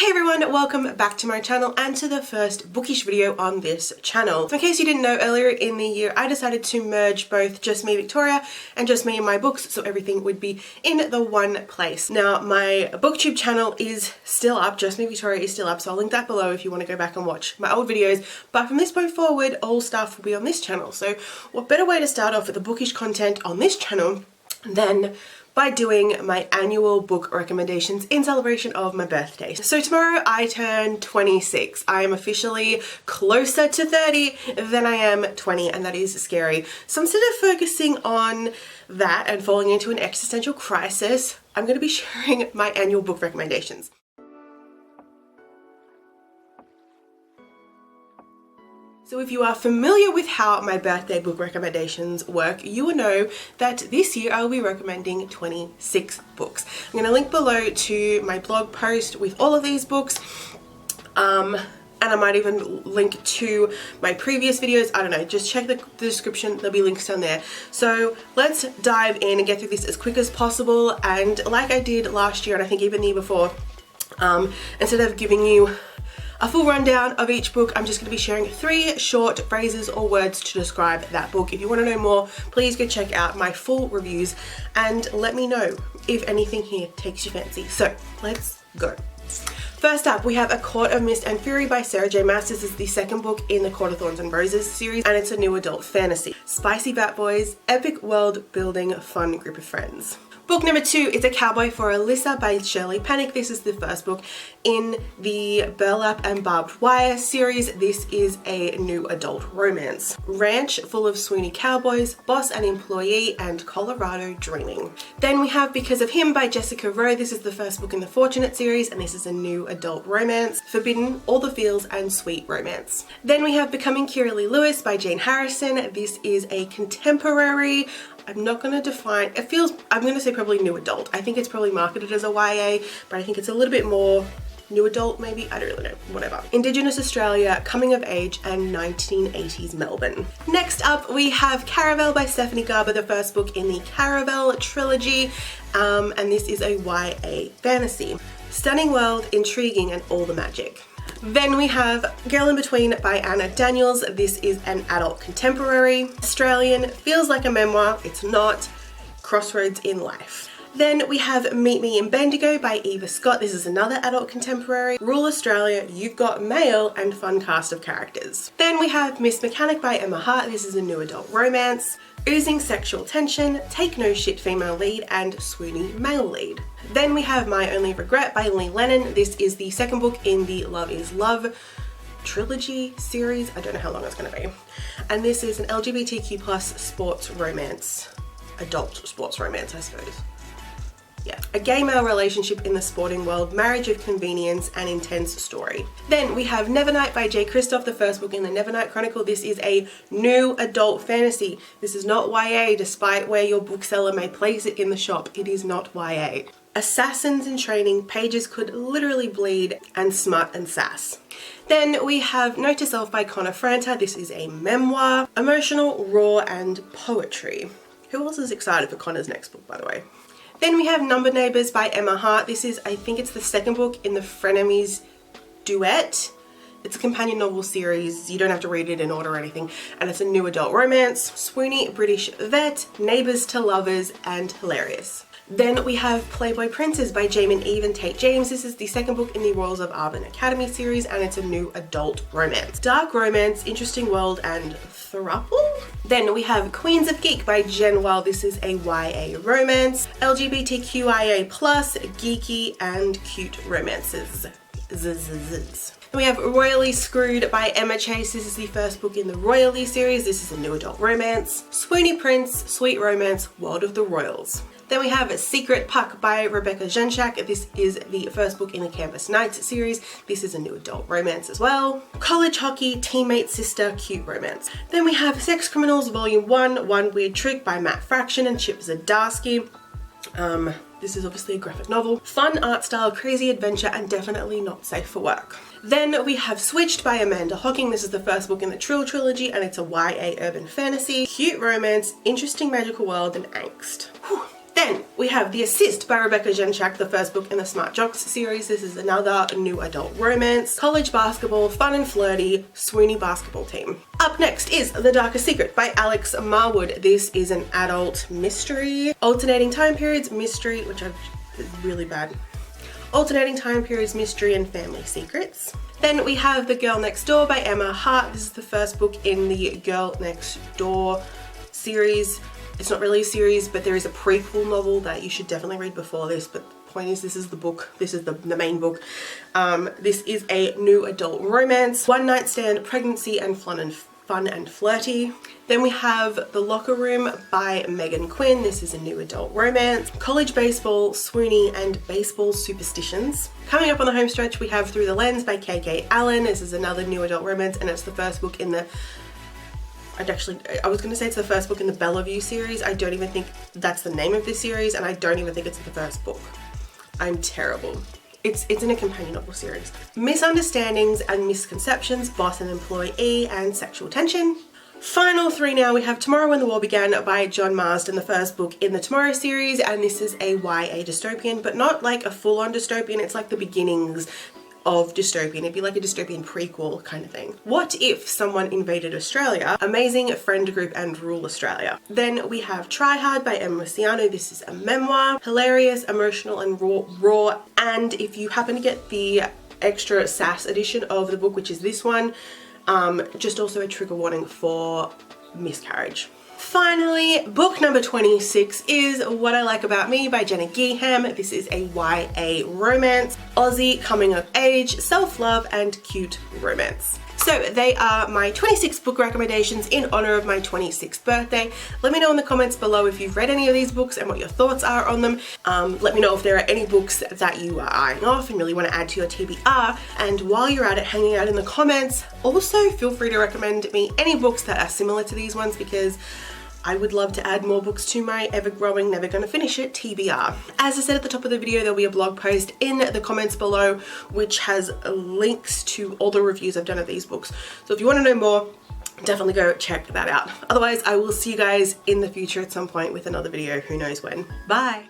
Hey everyone, welcome back to my channel and to the first bookish video on this channel. So in case you didn't know, earlier in the year I decided to merge both Just Me Victoria and Just Me and My Books so everything would be in the one place. Now my booktube channel is still up, Just Me Victoria is still up, so I'll link that below if you want to go back and watch my old videos, but from this point forward all stuff will be on this channel. So what better way to start off with the bookish content on this channel than by doing my annual book recommendations in celebration of my birthday. So tomorrow I turn 26. I am officially closer to 30 than I am 20, and that is scary. So instead of focusing on that and falling into an existential crisis, I'm going to be sharing my annual book recommendations. So if you are familiar with how my birthday book recommendations work, you will know that this year I'll be recommending 26 books. I'm going to link below to my blog post with all of these books, and I might even link to my previous videos. I don't know, just check the description, there'll be links down there. So let's dive in and get through this as quick as possible, and like I did last year and I think even the year before, instead of giving you a full rundown of each book, I'm just going to be sharing 3 short phrases or words to describe that book. If you want to know more, please go check out my full reviews and let me know if anything here takes your fancy. So let's go. First up, we have A Court of Mist and Fury by Sarah J. Maas. This is the second book in the Court of Thorns and Roses series, and it's a new adult fantasy. Spicy bat boys, epic world building, fun group of friends. Book number 2 is A Cowboy for Alyssa by SHIRLEY. PENICK. This is the first book in the Burlap and Barbed Wire series. This is a new adult romance. Ranch full of swoony cowboys, boss and employee, and Colorado dreaming. Then we have Because of Him by Jessica Rowe. This is the first book in the Fortunate series, and this is a new adult romance. Forbidden, all the feels, and sweet romance. Then we have Becoming Kira Lee Lewis by Jane Harrison. This is a contemporary, I'm not going to define, it feels, I'm going to say probably new adult. I think it's probably marketed as a YA, but I think it's a little bit more new adult maybe, I don't really know, whatever. Indigenous Australia, coming of age, and 1980s Melbourne. Next up we have Caravel by Stephanie Garber, the first book in the Caravel trilogy, and this is a YA fantasy. Stunning world, intriguing, and all the magic. Then we have Girl in Between by Anna Daniels. This is an adult contemporary. Australian, feels like a memoir, it's not. Crossroads in life. Then we have Meet Me in Bendigo by Eva Scott. This is another adult contemporary. Rural Australia, you've got mail, and fun cast of characters. Then we have Miss Mechanic by Emma Hart. This is a new adult romance. Oozing sexual tension, take no shit female lead, and swoony male lead. Then we have My Only Regret by Lee Lennon. This is the second book in the Love is Love trilogy series. I don't know how long it's going to be. And this is an LGBTQ+ sports romance. Adult sports romance, I suppose. Yeah. A gay male relationship in the sporting world, marriage of convenience, and intense story. Then we have Nevernight by Jay Kristoff, the first book in the Nevernight Chronicle. This is a new adult fantasy. This is not YA, despite where your bookseller may place it in the shop. It is not YA. Assassins in training, pages could literally bleed, and smut and sass. Then we have Note to Self by Connor Franta. This is a memoir, emotional, raw, and poetry. Who else is excited for Connor's next book, by the way? Then we have Number Neighbours by Emma Hart. This is, I think it's the second book in the Frenemies duet. It's a companion novel series. You don't have to read it in order or anything. And it's a new adult romance. Swoony British vet, neighbours to lovers, and hilarious. Then we have Playboy Princes by Jamin Eve and Tate James. This is the second book in the Royals of Arden Academy series, and it's a new adult romance. Dark romance, interesting world, and throuple? Then we have Queens of Geek by Jen Wild. This is a YA romance. LGBTQIA+, geeky, and cute romances. Then we have Royally Screwed by Emma Chase. This is the first book in the Royally series. This is a new adult romance. Swoony Prince, sweet romance, world of the royals. Then we have Secret Puck by Rebecca Zhenchak. This is the first book in the Campus Nights series. This is a new adult romance as well. College Hockey, Teammate Sister, cute romance. Then we have Sex Criminals Volume 1, One Weird Trick by Matt Fraction and Chip Zdarsky. This is obviously a graphic novel. Fun art style, crazy adventure, and definitely not safe for work. Then we have Switched by Amanda Hocking. This is the first book in the Trill trilogy, and it's a YA urban fantasy. Cute romance, interesting magical world, and angst. Whew. Then we have The Assist by Rebecca Genchak, the first book in the Smart Jocks series. This is another new adult romance. College basketball, fun and flirty, swoony basketball team. Up next is The Darkest Secret by Alex Marwood. This is an adult mystery. Alternating time periods, mystery, which is really bad. Alternating time periods, mystery and family secrets. Then we have The Girl Next Door by Emma Hart. This is the first book in the Girl Next Door series. It's not really a series, but there is a prequel novel that you should definitely read before this, but the point is this is the book, this is the main book. This is a new adult romance. One night stand, pregnancy and fun and flirty. Then we have The Locker Room by Megan Quinn. This is a new adult romance. College baseball, swoony and baseball superstitions. Coming up on the home stretch, we have Through the Lens by KK Allen. This is another new adult romance, and it's the first book in the I was going to say it's the first book in the Bellevue series. I don't even think that's the name of this series, and I don't even think it's the first book. I'm terrible. It's in a companion novel series. Misunderstandings and Misconceptions, Boss and Employee, and Sexual Tension. Final three now, we have Tomorrow When the War Began by John Marsden, the first book in the Tomorrow series, and this is a YA dystopian, but not like a full-on dystopian, it's like the beginnings of dystopian. It'd be like a dystopian prequel kind of thing. What if someone invaded Australia? Amazing friend group and rule Australia. Then we have Try Hard by Emma Luciano. This is a memoir. Hilarious, emotional and raw. And if you happen to get the extra sass edition of the book, which is this one, just also a trigger warning for miscarriage. Finally, book number 26 is What I Like About Me by Jenna Geeham. This is a YA romance, Aussie coming of age, self-love and cute romance. So they are my 26 book recommendations in honor of my 26th birthday. Let me know in the comments below if you've read any of these books and what your thoughts are on them. Let me know if there are any books that you are eyeing off and really want to add to your TBR. And while you're at it, hanging out in the comments, also feel free to recommend me any books that are similar to these ones, because I would love to add more books to my ever-growing, never gonna finish it TBR. As I said at the top of the video, there'll be a blog post in the comments below which has links to all the reviews I've done of these books. So if you want to know more, definitely go check that out. Otherwise, I will see you guys in the future at some point with another video, who knows when. Bye!